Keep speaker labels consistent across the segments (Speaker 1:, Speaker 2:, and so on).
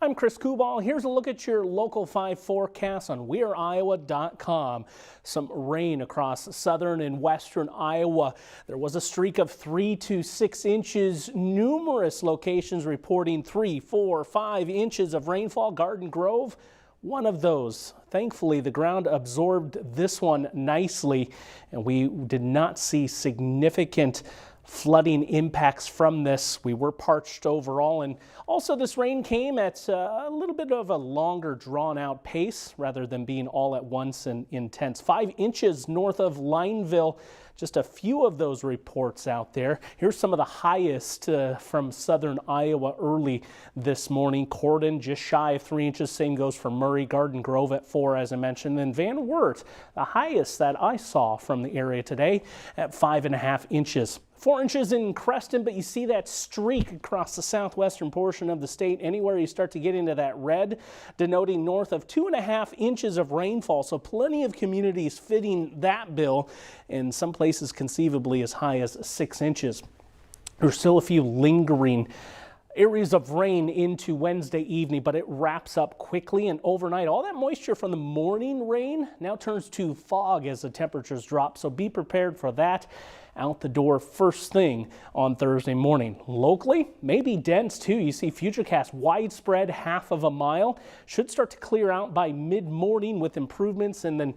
Speaker 1: I'm Chris Kubal. Here's a look at your Local 5 forecast on WeAreIowa.com. Some rain across southern and western Iowa. There was a streak of 3 to 6 inches. Numerous locations reporting 3, 4, 5 inches of rainfall. Garden Grove, one of those. Thankfully, the ground absorbed this one nicely, and we did not see significant flooding impacts from this. We were parched overall, and also this rain came at a little bit of a longer drawn out pace rather than being all at once and intense. 5 inches north of Lineville. Just a few of those reports out there. Here's some of the highest from southern Iowa early this morning. Corden just shy of 3 inches. Same goes for Murray. Garden Grove at 4, as I mentioned. And Van Wert, the highest that I saw from the area today at 5.5 inches. 4 inches in Creston, but you see that streak across the southwestern portion of the state. Anywhere you start to get into that red, denoting north of 2.5 inches of rainfall. So plenty of communities fitting that bill, and some places conceivably as high as 6 inches. There's still a few lingering areas of rain into Wednesday evening, but it wraps up quickly, and overnight all that moisture from the morning rain now turns to fog as the temperatures drop, so be prepared for that out the door first thing on Thursday morning. Locally, maybe dense too. You see Futurecast widespread, half of a mile. Should start to clear out by mid-morning with improvements, and then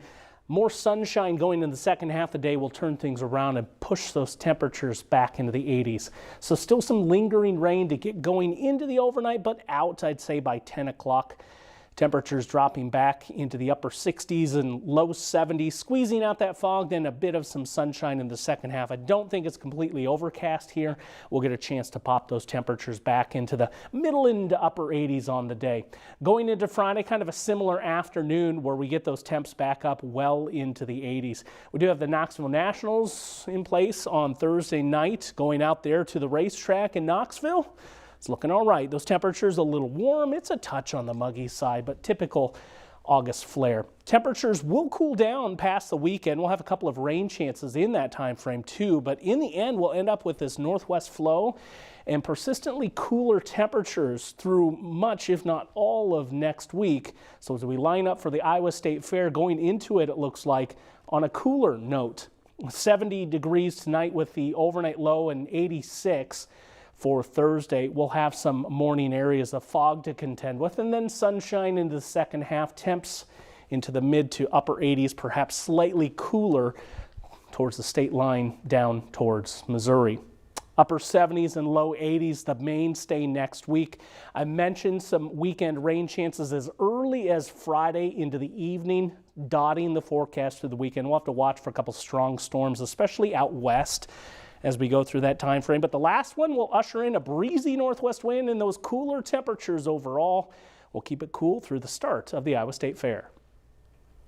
Speaker 1: more sunshine going in the second half of the day will turn things around and push those temperatures back into the 80s. So still some lingering rain to get going into the overnight, but out, I'd say, by 10 o'clock. Temperatures dropping back into the upper 60s and low 70s, squeezing out that fog, then a bit of some sunshine in the second half. I don't think it's completely overcast here. We'll get a chance to pop those temperatures back into the middle and upper 80s on the day. Going into Friday, kind of a similar afternoon where we get those temps back up well into the 80s. We do have the Knoxville Nationals in place on Thursday night, going out there to the racetrack in Knoxville. It's looking all right. Those temperatures a little warm. It's a touch on the muggy side, but typical August flare. Temperatures will cool down past the weekend. We'll have a couple of rain chances in that time frame too, but in the end we'll end up with this northwest flow and persistently cooler temperatures through much, if not all, of next week. So as we line up for the Iowa State Fair, going into it, it looks like on a cooler note. 70 degrees tonight with the overnight low, and 86 for Thursday. We'll have some morning areas of fog to contend with, and then sunshine into the second half. Temps into the mid to upper 80s, perhaps slightly cooler towards the state line down towards Missouri. Upper 70s and low 80s, the mainstay next week. I mentioned some weekend rain chances as early as Friday into the evening, dotting the forecast through the weekend. We'll have to watch for a couple strong storms, especially out west, as we go through that time frame. But the last one will usher in a breezy northwest wind and those cooler temperatures overall. We'll keep it cool through the start of the Iowa State Fair.